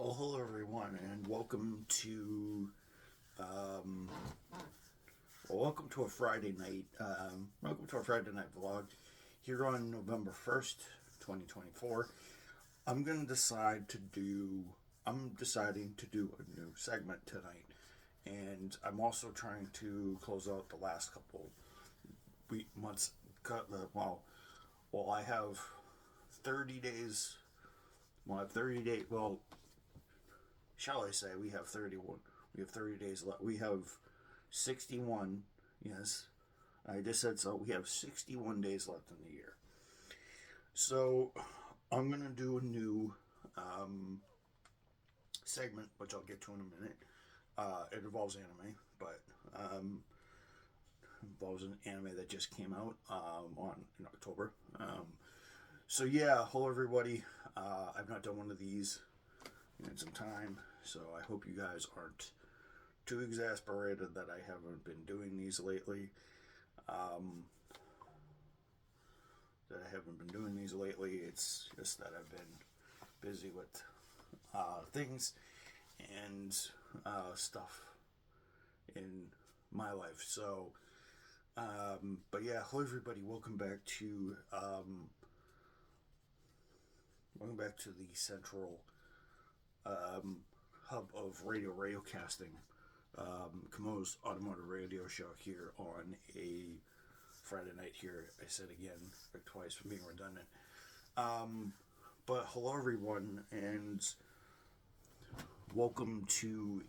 Well, hello everyone, and um, welcome to a Friday night. Welcome to our Friday night vlog here on November 1st, 2024. I'm gonna decide to do. I'm deciding to do a new segment tonight, and I'm also trying to close out the last couple months. Well, I have 30 days. Well, I have 30 days. Well, shall I say, we have 31. We have 30 days left. We have 61. Yes, I just said so. We have 61 days left in the year. So I'm going to do a new segment, which I'll get to in a minute. It involves anime, but involves an anime that just came out in October. So yeah, hello everybody. I've not done one of these in some time, so I hope you guys aren't too exasperated that I haven't been doing these lately. It's just that I've been busy with things and stuff in my life. So, but yeah, hello everybody. Welcome back to the central hub of radio casting, Kamo's Automotive Radio Show here on a Friday night here. I said again, like twice for being redundant. But hello everyone, and welcome to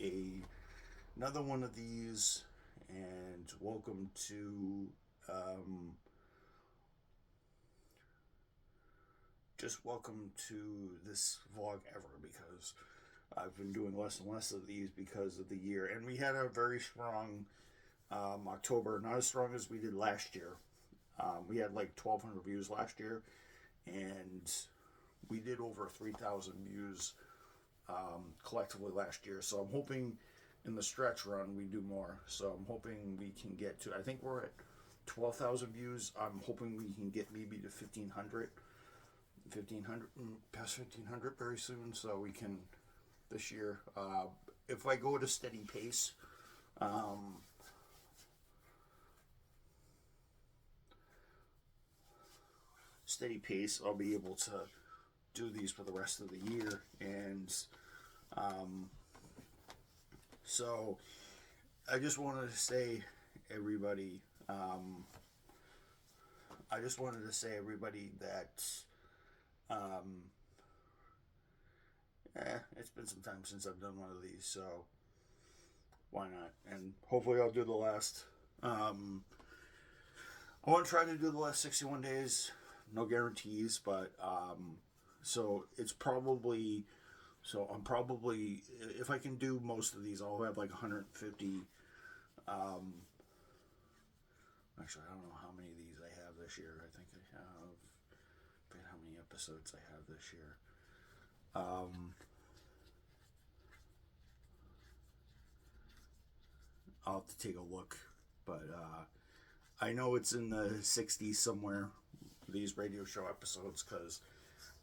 another one of these, and welcome to just welcome to this vlog ever, because I've been doing less and less of these because of the year. And we had a very strong October, not as strong as we did last year. We had like 1,200 views last year, and we did over 3,000 views collectively last year. So I'm hoping in the stretch run we do more. So I'm hoping we can get to, I think we're at 12,000 views. I'm hoping we can get maybe to 1,500, past 1,500 very soon, so we can this year. If I go at a steady pace, I'll be able to do these for the rest of the year. And so I just wanted to say, everybody, that it's been some time since I've done one of these, so why not? And hopefully I'll do the last. I want to try to do the last 61 days. No guarantees, but so it's probably. So I'm probably, if I can do most of these, I'll have like 150. Actually, I don't know how many of these I have this year. I think I have. I forget how many episodes I have this year. I'll have to take a look, but I know it's in the 60s somewhere, these radio show episodes, because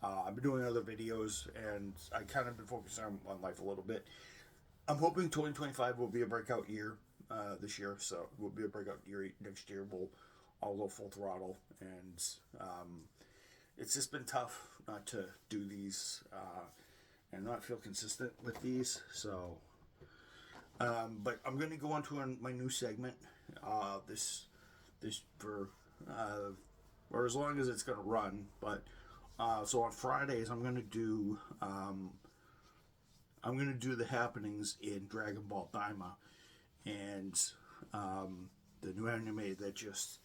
I've been doing other videos, and I kind of been focusing on life a little bit. I'm hoping 2025 will be a breakout year this year, so it will be a breakout year next year. I'll go full throttle, and it's just been tough not to do these and not feel consistent with these. So, but I'm going to go on to my new segment. This for or as long as it's going to run. But so on Fridays, I'm going to do the happenings in Dragonball Daima, and the new anime that just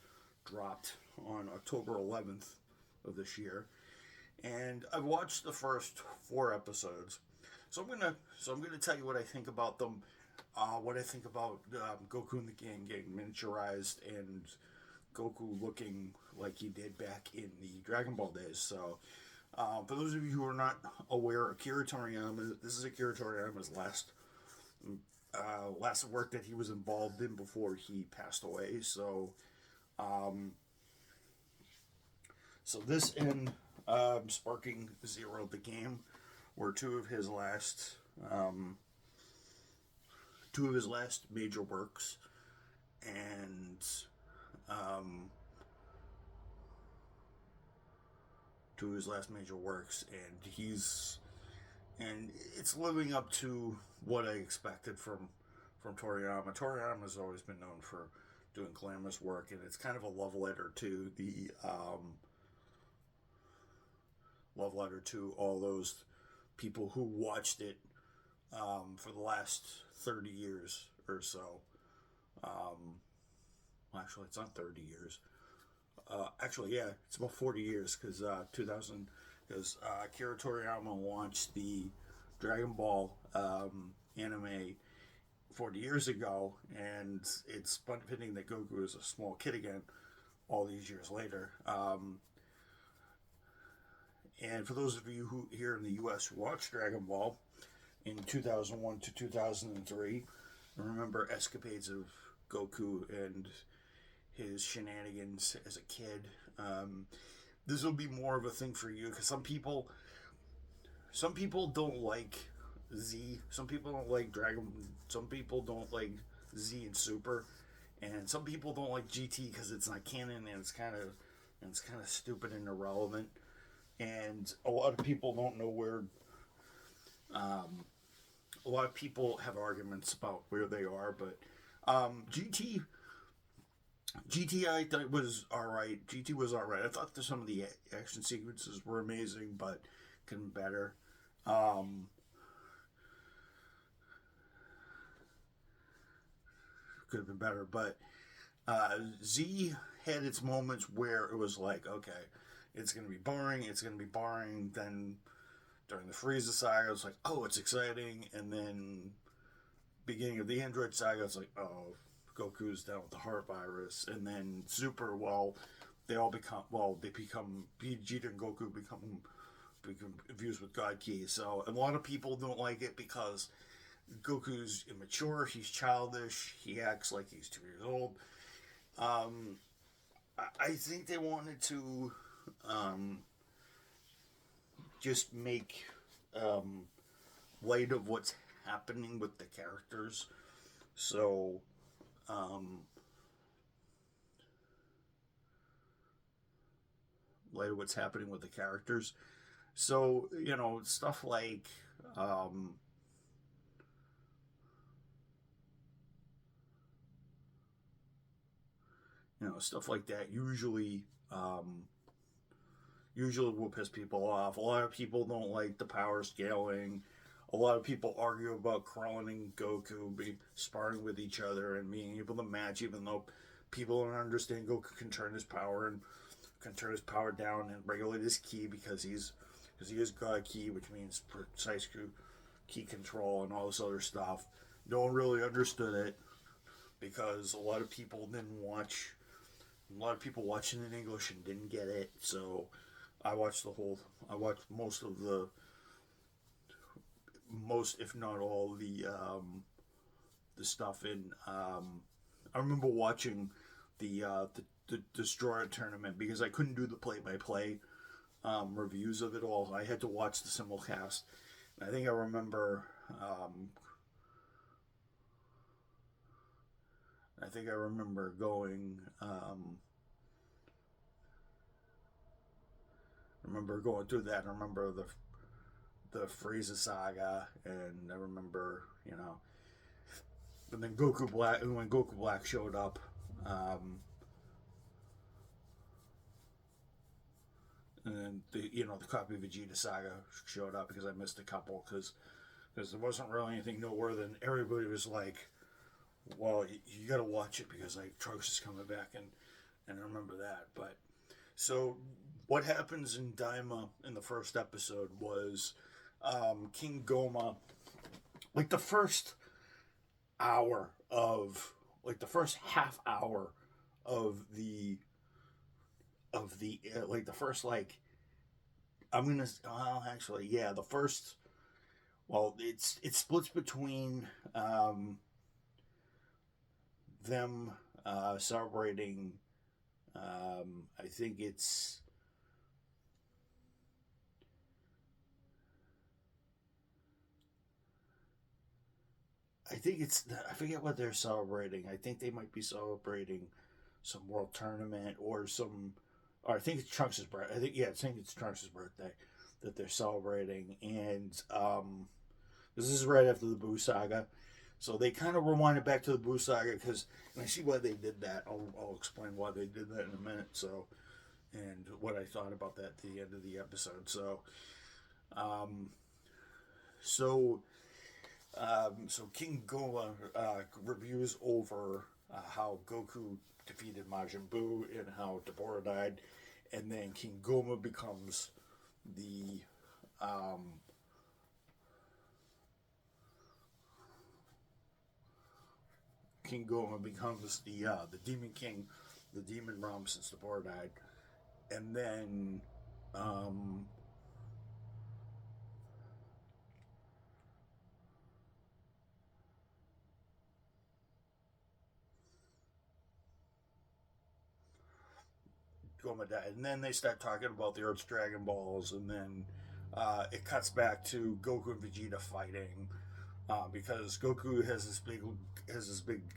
dropped on October 11th of this year. And I've watched the first 4 episodes, so I'm gonna tell you what I think about them. What I think about Goku and the gang getting miniaturized, and Goku looking like he did back in the Dragon Ball days. So, for those of you who are not aware, Akira Toriyama, this is Akira Toriyama's last work that he was involved in before he passed away. So, so this and Sparking Zero, the game, were two of his last major works, and and it's living up to what I expected from Toriyama. Toriyama's always been known for doing glamorous work, and it's kind of a love letter to all those people who watched it for the last 30 years or so. Actually, it's not 30 years. Actually, yeah, it's about 40 years because 2000, because Akira Toriyama launched the Dragon Ball anime 40 years ago, and it's fitting that Goku is a small kid again all these years later. And for those of you who here in the U.S. who watched Dragon Ball in 2001 to 2003, remember escapades of Goku and his shenanigans as a kid. This will be more of a thing for you because some people don't like Z. Some people don't like Dragon. Some people don't like Z and Super, and some people don't like GT because it's not canon and it's kind of stupid and irrelevant. And a lot of people don't know where. A lot of people have arguments about where they are, but GT I thought was alright. GT was alright. I thought that some of the action sequences were amazing, but could have been better. Could have been better, but Z had its moments where it was like, okay, it's going to be boring. Then during the Frieza saga, it was like, oh, it's exciting. And then beginning of the Android saga, it's like, oh, Goku's down with the heart virus. And then Super, Vegeta and Goku become infused with God Ki. So a lot of people don't like it because Goku's immature, he's childish, he acts like he's 2 years old. I think they wanted to just make light of what's happening with the characters. So light of what's happening with the characters. So, stuff like stuff like that usually will piss people off. A lot of people don't like the power scaling. A lot of people argue about Krillin and Goku sparring with each other and being able to match, even though people don't understand Goku can turn his power down and regulate his ki because he is God Ki, which means precise ki control and all this other stuff. No one really understood it because a lot of people watched it in English and didn't get it. So I watched most, if not all, the stuff in. I remember watching the Destroyer tournament because I couldn't do the play-by-play reviews of it all. I had to watch the simulcast. And I think I remember. Going. I remember going through that. I remember the Frieza saga, and I remember, and then when Goku Black showed up, and then the copy of Vegeta saga showed up because I missed a couple because there wasn't really anything noteworthy, and everybody was like, well, you got to watch it because Trunks is coming back, and I remember that. But so what happens in Daima in the first episode was King Goma, like the first half hour of the the first the first, well, it splits between them celebrating, I think it's I think I forget what they're celebrating. I think they might be celebrating some world tournament or some, or I think it's Trunks' birthday. I think it's Trunks' birthday that they're celebrating. And this is right after the Boo Saga. So they kind of rewind it back to the Boo Saga because, and I see why they did that. I'll explain why they did that in a minute. So, and what I thought about that at the end of the episode. Um, so, so King Goma reviews over how Goku defeated Majin Buu and how Deborah died, and then King Goma becomes the the Demon King, the Demon Realm since Deborah died, and then um, Goma died, and then they start talking about the Earth's Dragon Balls, and then it cuts back to Goku and Vegeta fighting because Goku has this big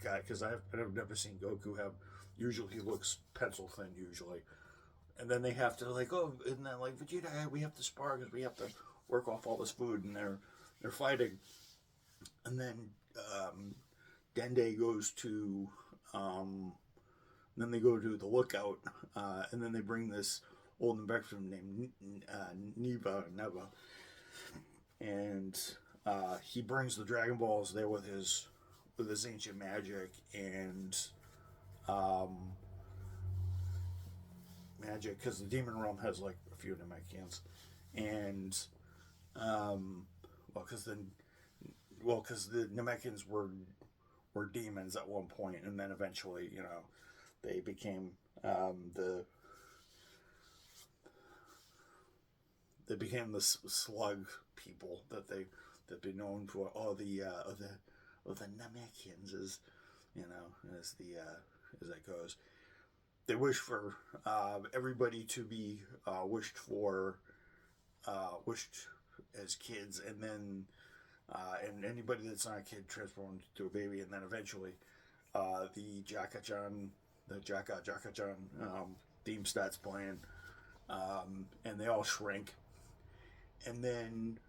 guy. Because I've never seen Goku have. Usually he looks pencil thin usually, and then they have to and then Vegeta, we have to spar because we have to work off all this food, and they're fighting, and then Dende goes to then they go to the lookout, and then they bring this old veteran named Neva, and he brings the Dragon Balls there with his ancient magic and magic because the Demon Realm has like a few Namekians, and because the Namekians were demons at one point, and then eventually they became the slug people that they've been known for. The Namekians as as that goes. They wish for everybody to be wished as kids, and then and anybody that's not a kid transformed to a baby, and then eventually the Jaka-Jaka-chan theme starts playing, and they all shrink, and then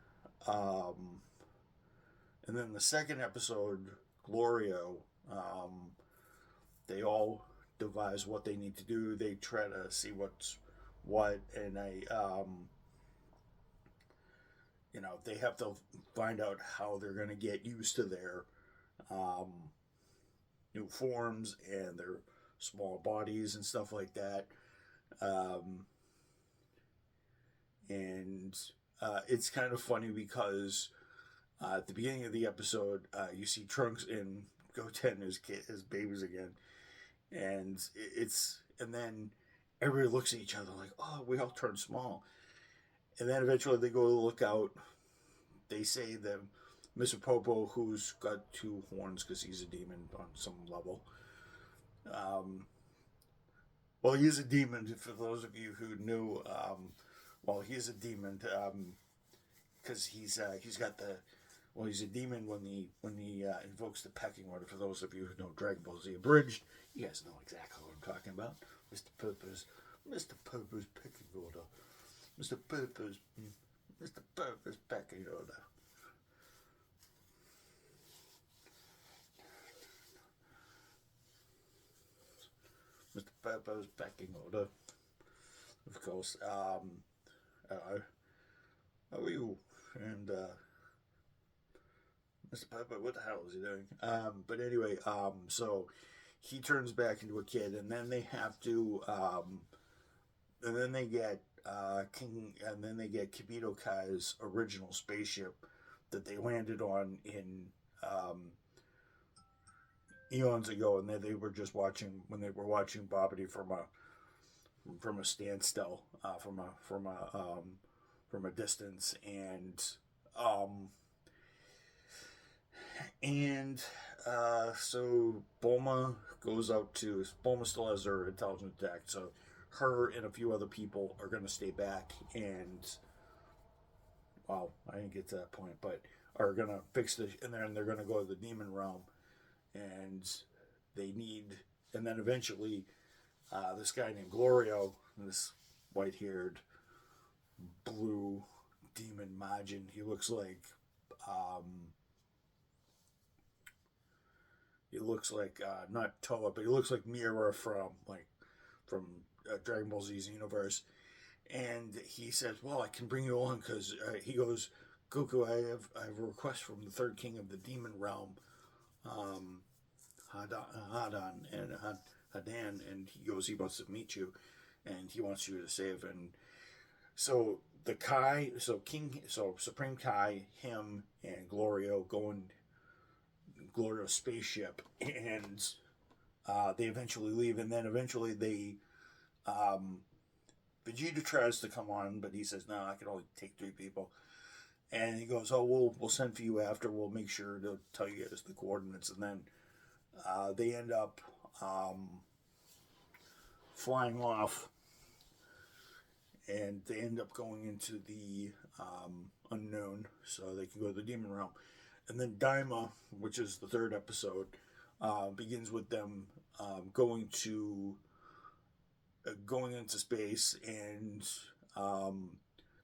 the second episode, Glorio, they all devise what they need to do. They try to see what's what, and they have to find out how they're going to get used to their new forms and their small bodies and stuff like that. And it's kind of funny because at the beginning of the episode, you see Trunks and Goten as babies again, and then everybody looks at each other like, oh, we all turned small. And then eventually they go to the lookout. They say that Mr. Popo, who's got two horns because he's a demon on some level. Well, he's a demon. For those of you who knew, he's a demon because he's a demon when he invokes the pecking order. For those of you who know Dragon Ball Z Abridged, you guys know exactly what I'm talking about. Mr. Popo's pecking order. Mr. Popo's pecking order. Mr. Popo's pecking order. Of course. Hello. How are you? And Mr. Popo, what the hell is he doing? But anyway, so he turns back into a kid, and then they have to, and then they get Kibito Kai's original spaceship that they landed on in eons ago, and they were just watching when they were watching Bobbity from a standstill, from a distance, and so Bulma still has her intelligence intact, so her and a few other people are going to stay back and well, I didn't get to that point, but are gonna fix the, and then they're gonna go to the demon realm, and they need, and then eventually, this guy named Glorio, this white-haired, blue demon Majin, he looks like, not Toa, but he looks like Mira from Dragon Ball Z's universe. And he says, "Well, I can bring you on because he goes, Goku, I have a request from the third king of the demon realm, Hadan and Hadan, and he goes, he wants to meet you, and he wants you to save." And so Supreme Kai, him, and Glorio go in Glorio's spaceship, and they eventually leave, and then eventually Vegeta tries to come on, but he says, "No, I can only take 3 people." And he goes, "Oh, we'll send for you after. We'll make sure to tell you guys the coordinates." And then they end up flying off, and they end up going into the unknown, so they can go to the demon realm. And then Daima, which is the 3rd episode, begins with them going into space and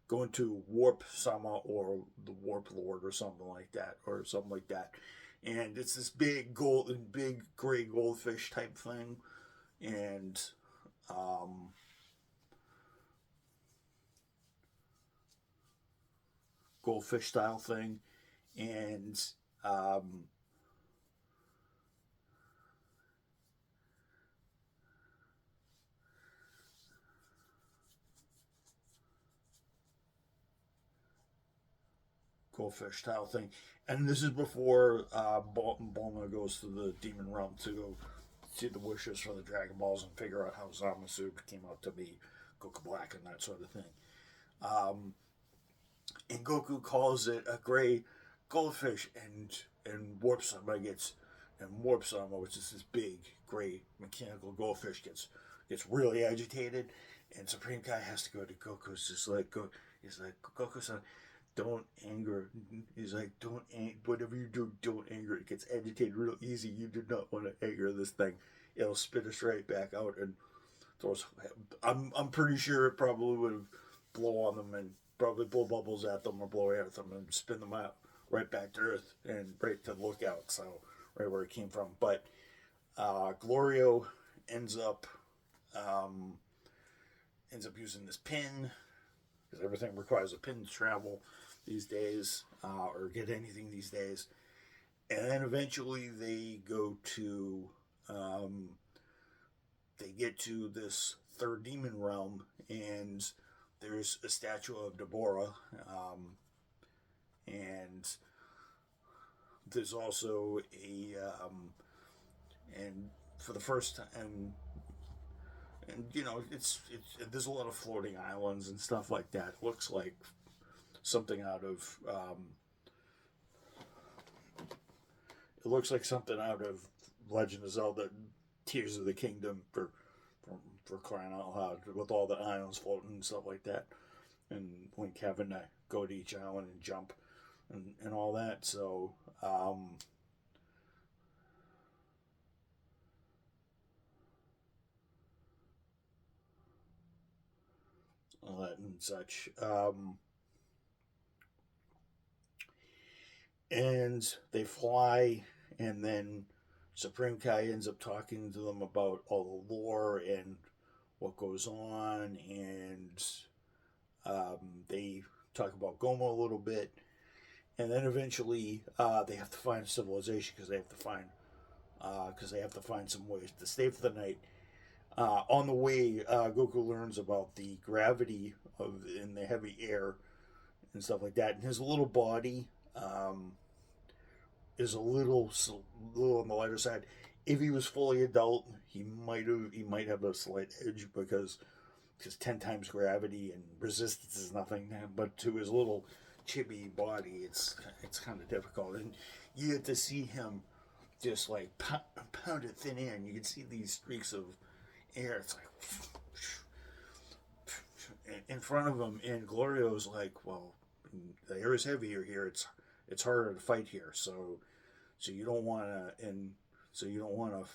going to Warp Sama, or the Warp Lord, or something like that, and it's this big gray goldfish type thing, and goldfish style thing, and goldfish style thing. And this is before Bulma goes to the demon realm to go see the wishes for the Dragon Balls and figure out how Zamasu came out to be Goku Black and that sort of thing. And Goku calls it a gray goldfish, and Warp Sama which is this big gray mechanical goldfish, gets really agitated, and Supreme Kai has to go to Goku. He's like, Goku-san, don't anger. He's like, whatever you do, don't anger. It gets agitated real easy. You do not want to anger this thing. It'll spit us right back out and throws. I'm pretty sure it probably would have blow on them and probably blow bubbles at them or blow air at them and spin them out right back to Earth and right to the lookout. So right where it came from. But Glorio ends up using this pin, because everything requires a pin to travel these days, or get anything these days. And then eventually they get to this 3rd demon realm, and there's a statue of Deborah, and there's also and for the first time, and it's there's a lot of floating islands and stuff like that. It looks like something out of Legend of Zelda: Tears of the Kingdom, for crying out loud, with all the islands floating and stuff like that, and Link having to go to each island and jump and all that. So all that and such. And they fly, and then Supreme Kai ends up talking to them about all the lore and what goes on, and they talk about Goma a little bit, and then eventually they have to find a civilization, because they have to find some ways to stay for the night. On the way, Goku learns about the gravity in the heavy air and stuff like that, and his little body is a little on the lighter side. If he was fully adult, he might have a slight edge, because 10 times gravity and resistance is nothing. But to his little chibi body, it's kind of difficult, and you get to see him just like pound it thin air, and you can see these streaks of air. It's like in front of him, and Glorio's like, well, the air is heavier here. It's harder to fight here. So you don't want to, and so you don't want to,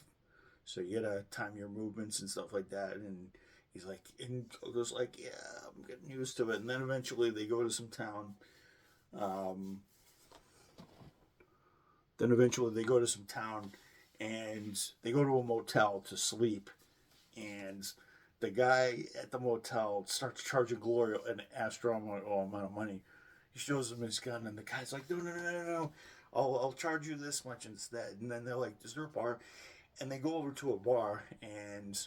so you gotta time your movements and stuff like that. And he's like, and Goku's like, yeah, I'm getting used to it. And then eventually they go to some town. Um, then eventually they go to some town, and they go to a motel to sleep. And the guy at the motel starts charging Gloria an astronomical amount of money. He shows him his gun, and the guy's like, no. I'll charge you this much instead. And then they're like, is there a bar? And they go over to a bar, and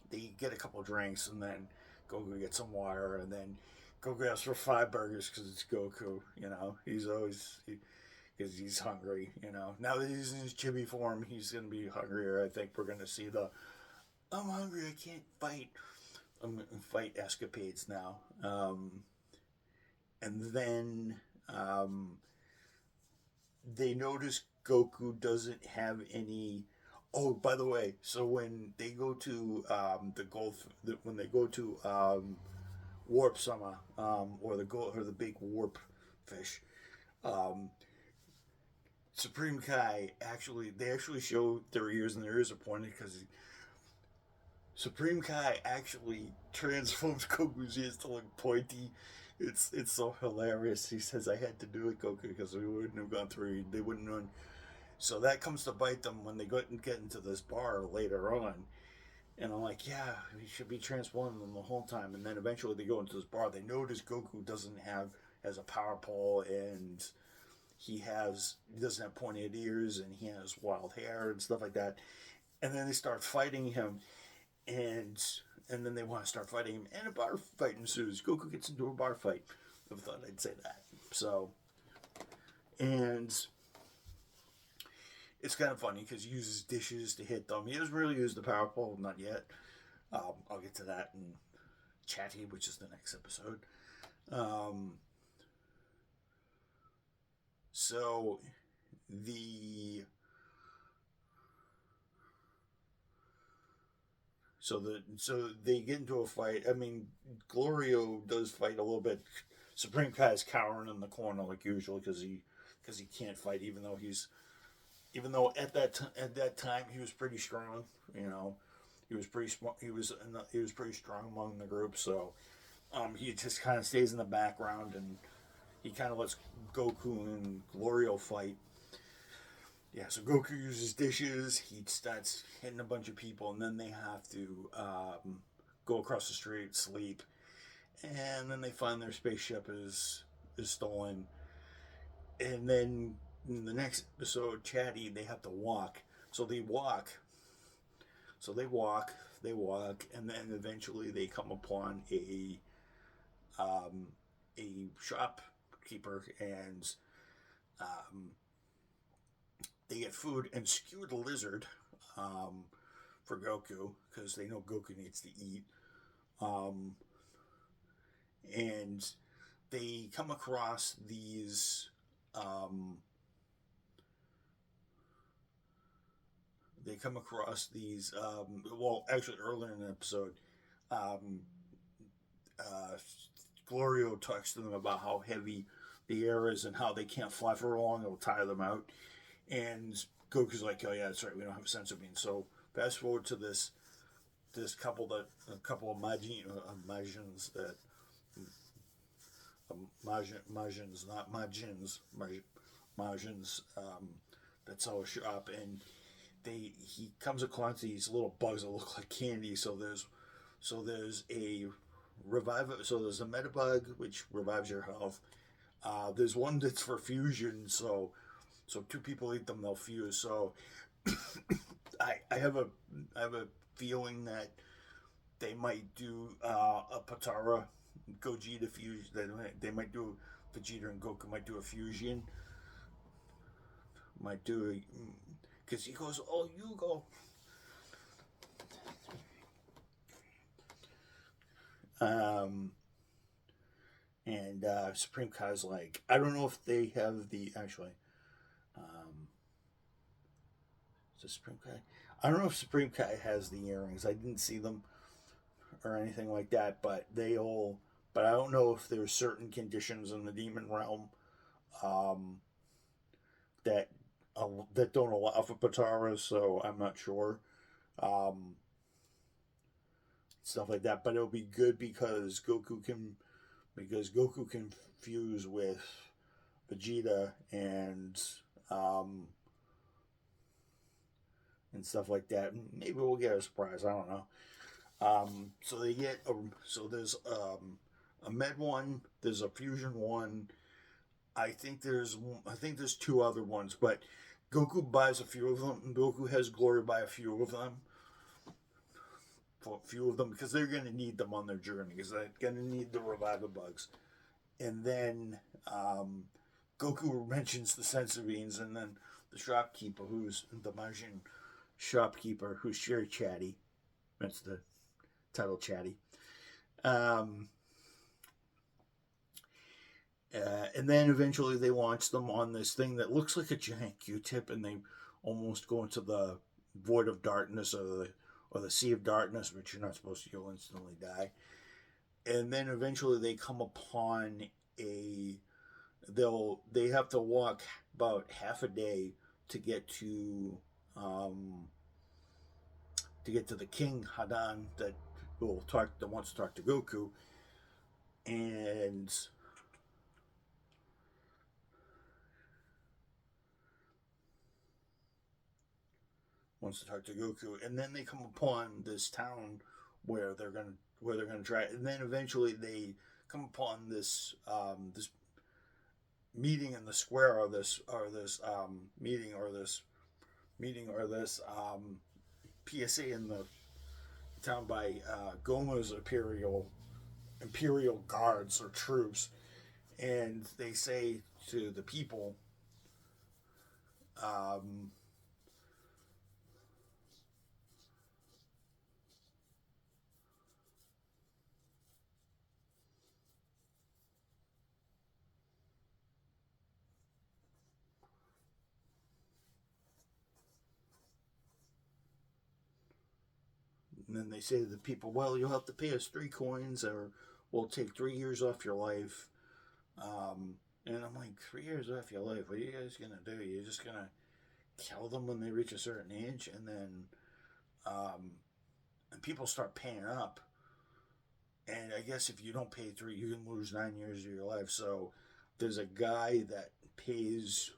they get a couple of drinks, and then Goku gets some water, and then Goku asks for 5 burgers because it's Goku. He's always, because he's hungry. Now that he's in his chibi form, he's going to be hungrier. I think we're going to see I'm hungry, I can't fight. I'm going to fight escapades now. And then they notice Goku doesn't have any. Oh, by the way, so when they go to when they go to Warp Summer, or the big warp fish, Supreme Kai they actually show their ears, and their ears are pointed because Supreme Kai actually transforms Goku's ears to look pointy. It's so hilarious. He says, I had to do it, Goku, because we wouldn't have gone through. They wouldn't have. So that comes to bite them when they get into this bar later on. And I'm like, yeah, he should be transforming them the whole time. And then eventually they go into this bar. They notice Goku has a power pole, and he doesn't have pointed ears, and he has wild hair and stuff like that. And then they start fighting him. And then they want to start fighting him, and a bar fight ensues. Goku gets into a bar fight. I thought I'd say that. So, and it's kind of funny because he uses dishes to hit them. He doesn't really use the power pole, not yet. I'll get to that in Chatty, which is the next episode. So they get into a fight. I mean, Glorio does fight a little bit. Supreme Kai is cowering in the corner like usual because he can't fight, even though at that time he was pretty strong. He was pretty smart. He was pretty strong among the group. So he just kind of stays in the background, and he kind of lets Goku and Glorio fight. Yeah, so Goku uses dishes. He starts hitting a bunch of people, and then they have to go across the street, sleep, and then they find their spaceship is stolen. And then in the next episode, Chatty, they have to walk. So they walk. They walk, and then eventually they come upon a shopkeeper, and they get food and skewer the lizard for Goku because they know Goku needs to eat. And they come across these. Well, actually, earlier in the episode, Glorio talks to them about how heavy the air is and how they can't fly for long. It'll tire them out. And Goku's like, oh yeah, that's right, we don't have a sense of being. So fast forward to this couple of Majins that Majins, not Majins, Majins that sell a shop, and he comes across these little bugs that look like candy. So there's a there's a Metabug which revives your health. There's one that's for fusion, so 2 people eat them, they'll fuse. So I have a feeling that they might do a Patara Gogeta fusion. They might do Vegeta and Goku might do a fusion. Might do because he goes, oh, you go. And Supreme Kai's like, I don't know if they have the Supreme Kai. I don't know if Supreme Kai has the earrings. I didn't see them or anything like that, but they all but I don't know if there's certain conditions in the demon realm um, that that don't allow for Pataras, so I'm not sure. Um, Stuff like that, but it'll be good because Goku can fuse with Vegeta um, and stuff like that. Maybe we'll get a surprise. I don't know. So they get so there's a med one, there's a fusion one. I think there's two other ones, but Goku buys a few of them. And Goku has Glory buy a few of them, for a few of them, because they're gonna need them on their journey. Because they're gonna need the revival bugs, and then Goku mentions the senzu beans, and then the shopkeeper, who's the Majin shopkeeper, who's very chatty. That's the title, chatty. Um, and then eventually they launch them on this thing that looks like a giant Q-tip, and they almost go into the void of darkness, or the sea of darkness, which you're not supposed to. You'll instantly die. And then eventually they come upon a they have to walk about half a day to get to the King Hadan that wants to talk to Goku, and and then they come upon this town where they're gonna try, and then eventually they come upon this meeting in the square, or this PSA in the town by Goma's imperial guards or troops, and they say to the people, um, and then they say to the people, well, you'll have to pay us 3 coins, or we'll take 3 years off your life. And I'm like, 3 years off your life? What are you guys gonna do? You're just gonna kill them when they reach a certain age, and then and people start paying up. And I guess if you don't pay 3, you can lose 9 years of your life. So there's a guy that pays.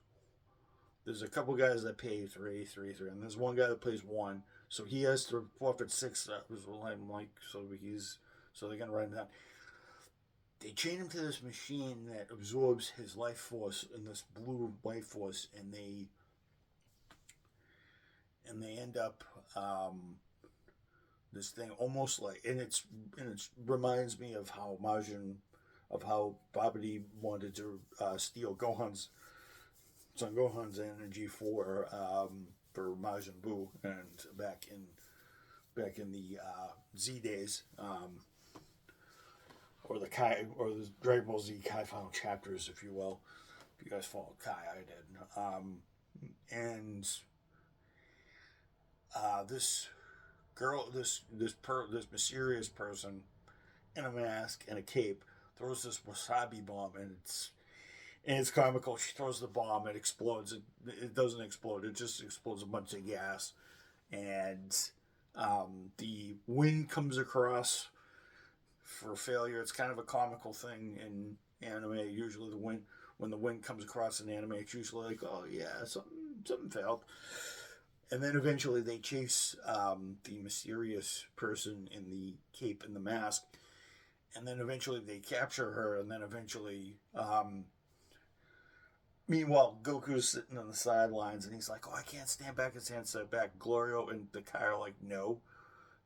There's a couple guys that pay 3, and there's one guy that pays 1. So he has to forfeit 6. That was what I'm like. So they're gonna write him down. They chain him to this machine that absorbs his life force, in this blue life force, and they end up this thing almost like, and it reminds me of how Babidi wanted to steal Son Gohan's energy for Majin Buu, and back in the Z days, or the Dragon Ball Z Kai final chapters, if you will. If you guys follow Kai, I did. And this girl, this mysterious person in a mask and a cape throws this wasabi bomb, and it's comical. She throws the bomb, it explodes. It doesn't explode. It just explodes a bunch of gas, and the wind comes across for failure. It's kind of a comical thing in anime. Usually, when the wind comes across in anime, it's usually like, oh yeah, something failed. And then eventually they chase the mysterious person in the cape and the mask, and then eventually they capture her, and then eventually. Meanwhile, Goku's sitting on the sidelines, and he's like, "Oh, I can't stand back. I can't stand back." Glorio and the Kai are like, "No,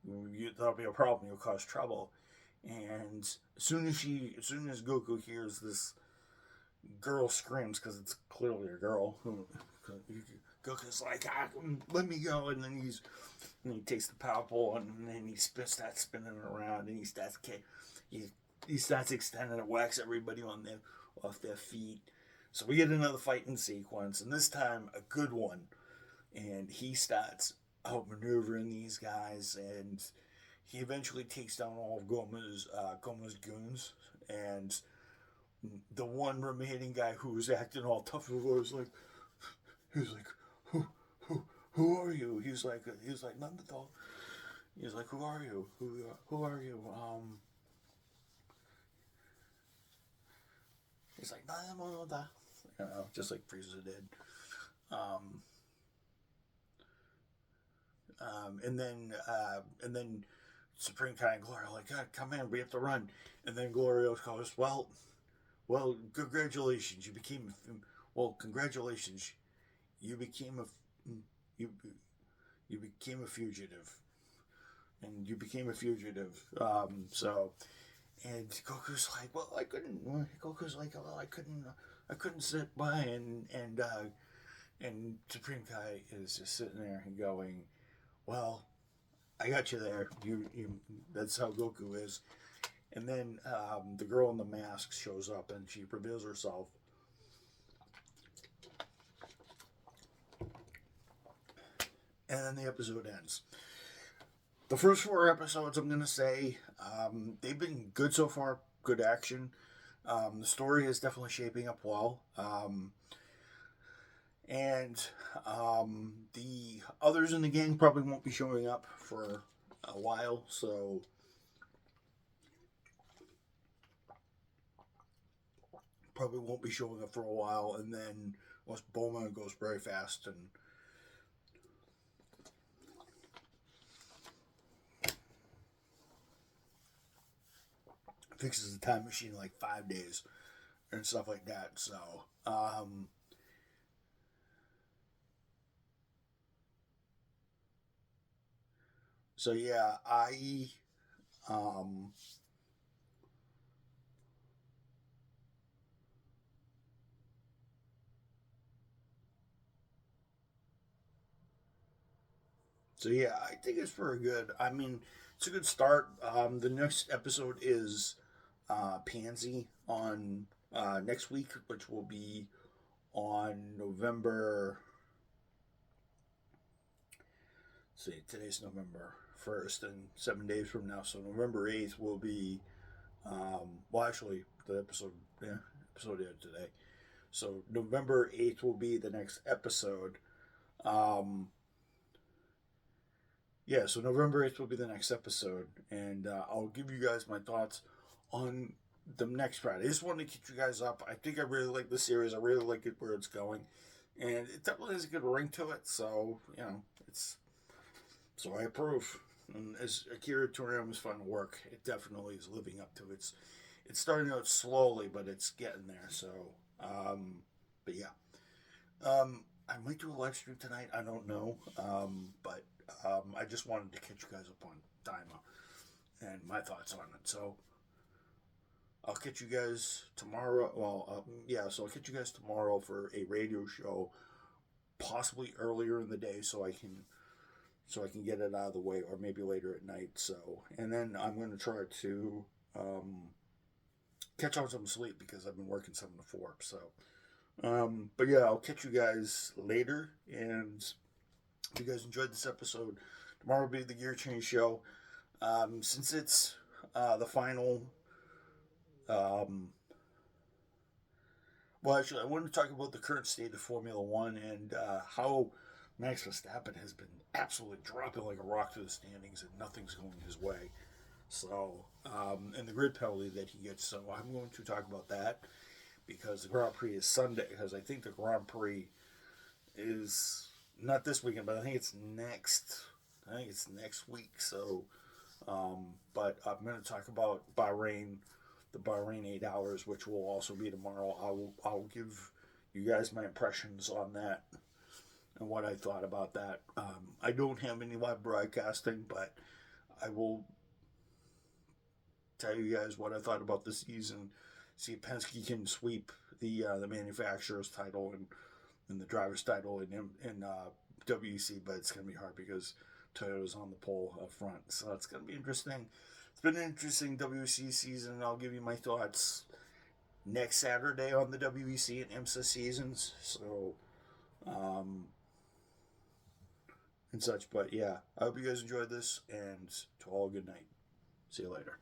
that'll be a problem. You'll cause trouble." And as soon as Goku hears this girl screams, because it's clearly a girl, Goku's like, "Let me go!" And then he takes the power pole, and then he starts spinning it around, and he starts extending it, whacks everybody off their feet. So we get another fighting sequence, and this time a good one. And he starts outmaneuvering these guys, and he eventually takes down all of Goma's goons, and the one remaining guy who was acting all tough was like, who, who are you? He's like, none at all. He's like, who are you? Who are you? He's like, just like Frieza did. And then Supreme Kai and Gloria are like, God, come in, we have to run. And then Gloria goes, well, congratulations, you became, congratulations, you became you became a fugitive, and you became a fugitive. And Goku's like, well, I couldn't. Goku's like, well, I couldn't sit by, and Supreme Kai is just sitting there and going, well, I got you there. You that's how Goku is. And then the girl in the mask shows up and she reveals herself. And then the episode ends. The first 4 episodes, I'm going to say, they've been good so far. Good action. The story is definitely shaping up well. And the others in the gang probably won't be showing up for a while, so probably won't be showing up for a while, and then once Bulma goes very fast and fixes the time machine in like 5 days and stuff like that. So yeah, I think it's very good. I mean, it's a good start. The next episode is Pansy on next week, which will be on November. Let's see, today's November 1st, and 7 days from now, so November 8th will be. Actually, the episode aired today, so November 8th will be the next episode. So November 8th will be the next episode, and I'll give you guys my thoughts on the next Friday. I just wanted to keep you guys up. I think I really like the series. I really like it where it's going, and it definitely has a good ring to it, so, so I approve. And as Akira Toriyama is fun to work, it definitely is living up to it. It's starting out slowly, but it's getting there, so, but yeah. I might do a live stream tonight, I don't know, but I just wanted to catch you guys up on Daima and my thoughts on it. So I'll catch you guys tomorrow. So I'll catch you guys tomorrow for a radio show, possibly earlier in the day, so I can get it out of the way, or maybe later at night. So, and then I'm going to try to catch on some sleep because I've been working 7 to 4. So, but yeah, I'll catch you guys later, and if you guys enjoyed this episode, tomorrow will be the Gear Change show. Since it's the final, actually, I want to talk about the current state of Formula One and how Max Verstappen has been absolutely dropping like a rock through the standings, and nothing's going his way. So, and the grid penalty that he gets. So I'm going to talk about that because the Grand Prix is Sunday. Because I think the Grand Prix is not this weekend, but I think it's next. I think it's next week. So, but I'm going to talk about Bahrain, the Bahrain 8 hours, which will also be tomorrow. I'll give you guys my impressions on that and what I thought about that. I don't have any live broadcasting, but I will tell you guys what I thought about the season. See if Penske can sweep the manufacturer's title and the driver's title in WEC, but it's going to be hard because Toyota's on the pole up front. So it's going to be interesting. It's been an interesting WEC season, and I'll give you my thoughts next Saturday on the WEC and IMSA seasons. So, and such. But yeah, I hope you guys enjoyed this, and to all, good night. See you later.